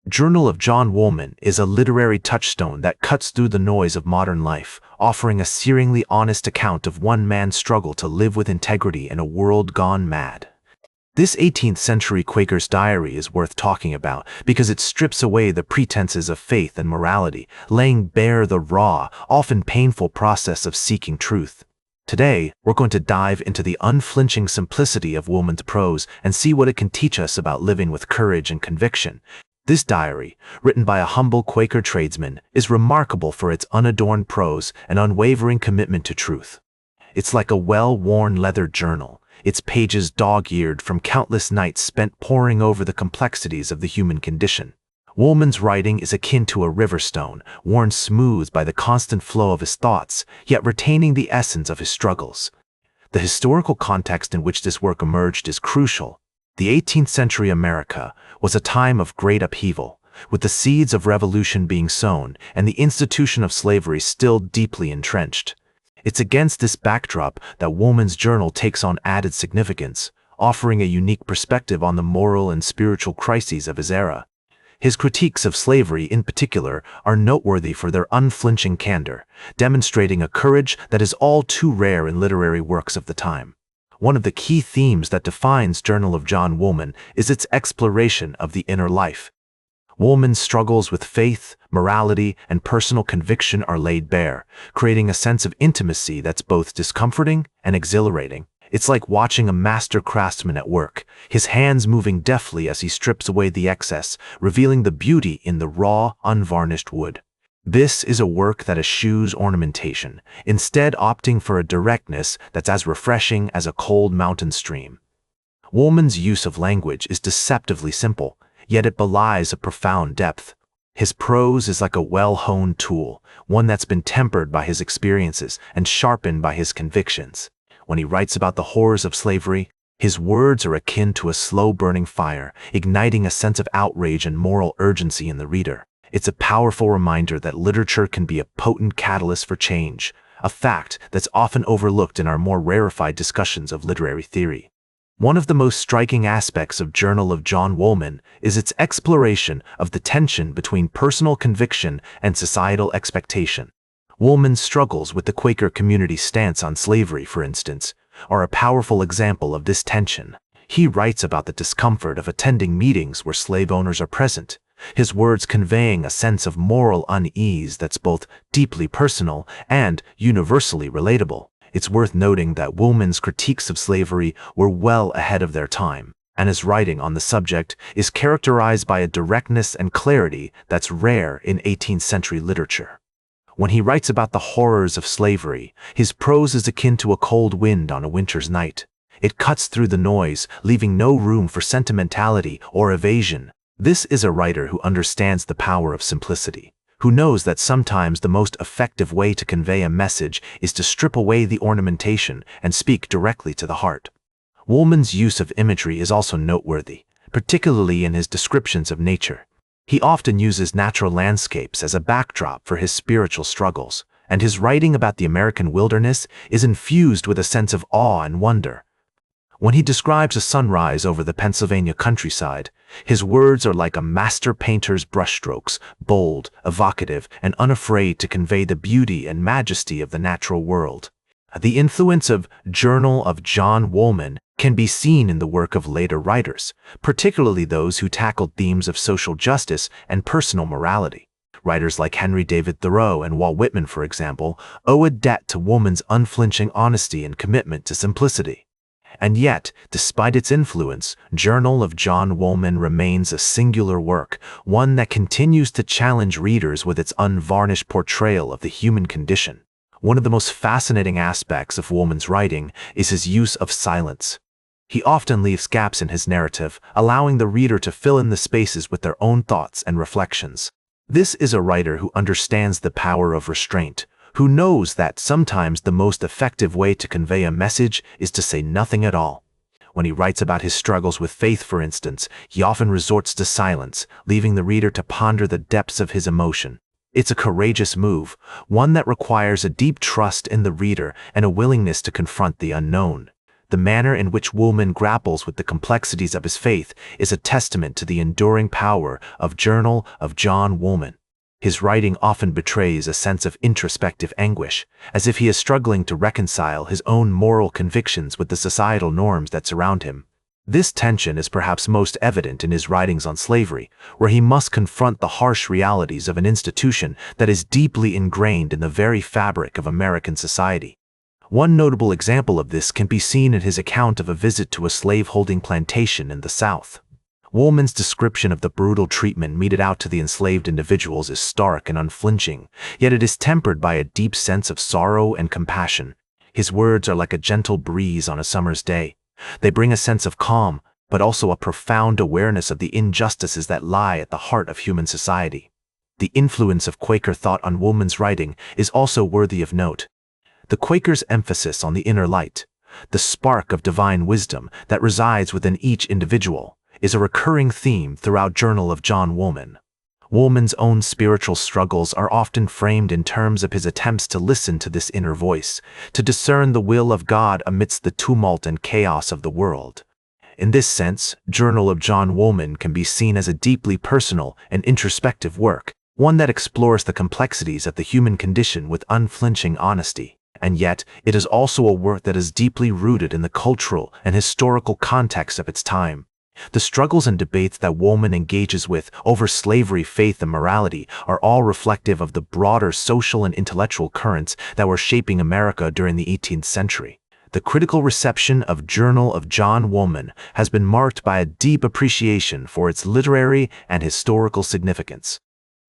Journal of John Woolman is a literary touchstone that cuts through the noise of modern life, offering a searingly honest account of one man's struggle to live with integrity in a world gone mad. This 18th-century Quaker's diary is worth talking about because it strips away the pretenses of faith and morality, laying bare the raw, often painful process of seeking truth. Today, we're going to dive into the unflinching simplicity of Woolman's prose and see what it can teach us about living with courage and conviction. This diary, written by a humble Quaker tradesman, is remarkable for its unadorned prose and unwavering commitment to truth. It's like a well-worn leather journal, its pages dog-eared from countless nights spent poring over the complexities of the human condition. Woolman's writing is akin to a river stone, worn smooth by the constant flow of his thoughts, yet retaining the essence of his struggles. The historical context in which this work emerged is crucial. The 18th-century America was a time of great upheaval, with the seeds of revolution being sown and the institution of slavery still deeply entrenched. It's against this backdrop that Woolman's journal takes on added significance, offering a unique perspective on the moral and spiritual crises of his era. His critiques of slavery, in particular, are noteworthy for their unflinching candor, demonstrating a courage that is all too rare in literary works of the time. One of the key themes that defines Journal of John Woolman is its exploration of the inner life. Woolman's struggles with faith, morality, and personal conviction are laid bare, creating a sense of intimacy that's both discomforting and exhilarating. It's like watching a master craftsman at work, his hands moving deftly as he strips away the excess, revealing the beauty in the raw, unvarnished wood. This is a work that eschews ornamentation, instead opting for a directness that's as refreshing as a cold mountain stream. Woolman's use of language is deceptively simple, yet it belies a profound depth. His prose is like a well-honed tool, one that's been tempered by his experiences and sharpened by his convictions. When he writes about the horrors of slavery, his words are akin to a slow-burning fire, igniting a sense of outrage and moral urgency in the reader. It's a powerful reminder that literature can be a potent catalyst for change, a fact that's often overlooked in our more rarefied discussions of literary theory. One of the most striking aspects of Journal of John Woolman is its exploration of the tension between personal conviction and societal expectation. Woolman's struggles with the Quaker community's stance on slavery, for instance, are a powerful example of this tension. He writes about the discomfort of attending meetings where slave owners are present, his words conveying a sense of moral unease that's both deeply personal and universally relatable. It's worth noting that Woolman's critiques of slavery were well ahead of their time, and his writing on the subject is characterized by a directness and clarity that's rare in 18th-century literature. When he writes about the horrors of slavery, his prose is akin to a cold wind on a winter's night. It cuts through the noise, leaving no room for sentimentality or evasion. This is a writer who understands the power of simplicity, who knows that sometimes the most effective way to convey a message is to strip away the ornamentation and speak directly to the heart. Woolman's use of imagery is also noteworthy, particularly in his descriptions of nature. He often uses natural landscapes as a backdrop for his spiritual struggles, and his writing about the American wilderness is infused with a sense of awe and wonder. When he describes a sunrise over the Pennsylvania countryside, his words are like a master painter's brushstrokes, bold, evocative, and unafraid to convey the beauty and majesty of the natural world. The influence of Journal of John Woolman can be seen in the work of later writers, particularly those who tackled themes of social justice and personal morality. Writers like Henry David Thoreau and Walt Whitman, for example, owe a debt to Woolman's unflinching honesty and commitment to simplicity. And yet, despite its influence, Journal of John Woolman remains a singular work, one that continues to challenge readers with its unvarnished portrayal of the human condition. One of the most fascinating aspects of Woolman's writing is his use of silence. He often leaves gaps in his narrative, allowing the reader to fill in the spaces with their own thoughts and reflections. This is a writer who understands the power of restraint, who knows that sometimes the most effective way to convey a message is to say nothing at all. When he writes about his struggles with faith, for instance, he often resorts to silence, leaving the reader to ponder the depths of his emotion. It's a courageous move, one that requires a deep trust in the reader and a willingness to confront the unknown. The manner in which Woolman grapples with the complexities of his faith is a testament to the enduring power of Journal of John Woolman. His writing often betrays a sense of introspective anguish, as if he is struggling to reconcile his own moral convictions with the societal norms that surround him. This tension is perhaps most evident in his writings on slavery, where he must confront the harsh realities of an institution that is deeply ingrained in the very fabric of American society. One notable example of this can be seen in his account of a visit to a slaveholding plantation in the South. Woolman's description of the brutal treatment meted out to the enslaved individuals is stark and unflinching, yet it is tempered by a deep sense of sorrow and compassion. His words are like a gentle breeze on a summer's day. They bring a sense of calm, but also a profound awareness of the injustices that lie at the heart of human society. The influence of Quaker thought on Woolman's writing is also worthy of note. The Quakers' emphasis on the inner light, the spark of divine wisdom that resides within each individual, is a recurring theme throughout Journal of John Woolman. Woolman's own spiritual struggles are often framed in terms of his attempts to listen to this inner voice, to discern the will of God amidst the tumult and chaos of the world. In this sense, Journal of John Woolman can be seen as a deeply personal and introspective work, one that explores the complexities of the human condition with unflinching honesty. And yet, it is also a work that is deeply rooted in the cultural and historical context of its time. The struggles and debates that Woolman engages with over slavery, faith, and morality are all reflective of the broader social and intellectual currents that were shaping America during the 18th century. The critical reception of Journal of John Woolman has been marked by a deep appreciation for its literary and historical significance.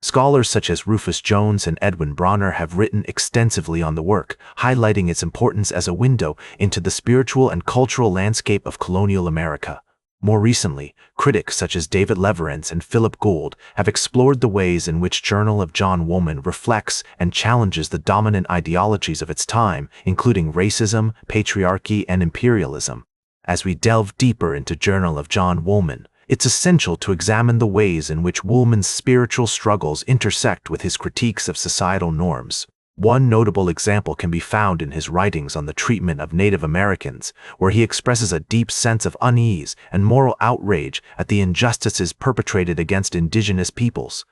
Scholars such as Rufus Jones and Edwin Bronner have written extensively on the work, highlighting its importance as a window into the spiritual and cultural landscape of colonial America. More recently, critics such as David LitWErnest and Philip Gould have explored the ways in which Journal of John Woolman reflects and challenges the dominant ideologies of its time, including racism, patriarchy, and imperialism. As we delve deeper into Journal of John Woolman, it's essential to examine the ways in which Woolman's spiritual struggles intersect with his critiques of societal norms. One notable example can be found in his writings on the treatment of Native Americans, where he expresses a deep sense of unease and moral outrage at the injustices perpetrated against indigenous peoples.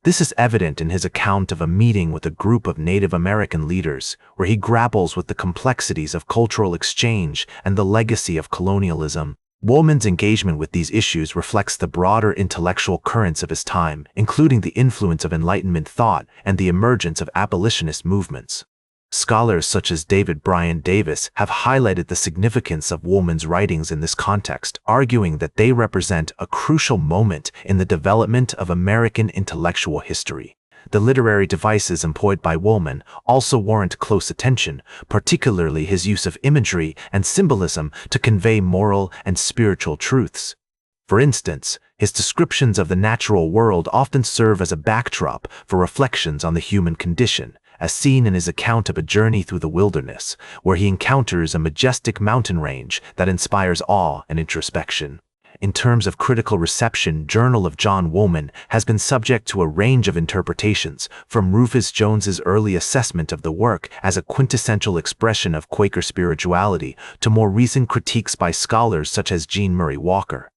This is evident in his account of a meeting with a group of Native American leaders, where he grapples with the complexities of cultural exchange and the legacy of colonialism. Woolman's engagement with these issues reflects the broader intellectual currents of his time, including the influence of Enlightenment thought and the emergence of abolitionist movements. Scholars such as David Bryan Davis have highlighted the significance of Woolman's writings in this context, arguing that they represent a crucial moment in the development of American intellectual history. The literary devices employed by Woolman also warrant close attention, particularly his use of imagery and symbolism to convey moral and spiritual truths. For instance, his descriptions of the natural world often serve as a backdrop for reflections on the human condition, as seen in his account of a journey through the wilderness, where he encounters a majestic mountain range that inspires awe and introspection. In terms of critical reception, Journal of John Woolman has been subject to a range of interpretations, from Rufus Jones's early assessment of the work as a quintessential expression of Quaker spirituality to more recent critiques by scholars such as Jean Murray Walker,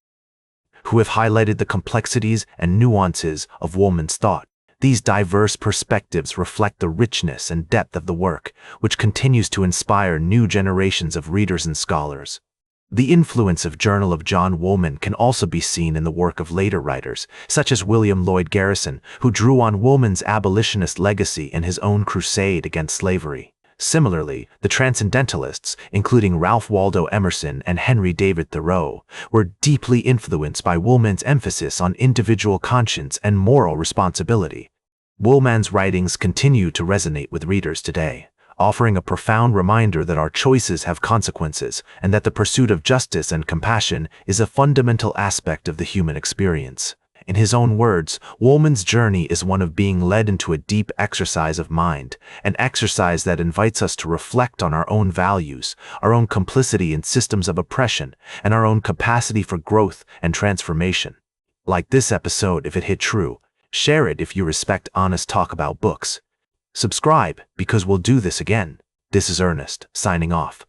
who have highlighted the complexities and nuances of Woolman's thought. These diverse perspectives reflect the richness and depth of the work, which continues to inspire new generations of readers and scholars. The influence of Journal of John Woolman can also be seen in the work of later writers, such as William Lloyd Garrison, who drew on Woolman's abolitionist legacy in his own crusade against slavery. Similarly, the Transcendentalists, including Ralph Waldo Emerson and Henry David Thoreau, were deeply influenced by Woolman's emphasis on individual conscience and moral responsibility. Woolman's writings continue to resonate with readers today, offering a profound reminder that our choices have consequences and that the pursuit of justice and compassion is a fundamental aspect of the human experience. In his own words, Woolman's journey is one of being led into a deep exercise of mind, an exercise that invites us to reflect on our own values, our own complicity in systems of oppression, and our own capacity for growth and transformation. Like this episode, if it hit true, share it if you respect honest talk about books. Subscribe, because we'll do this again. This is Ernest, signing off.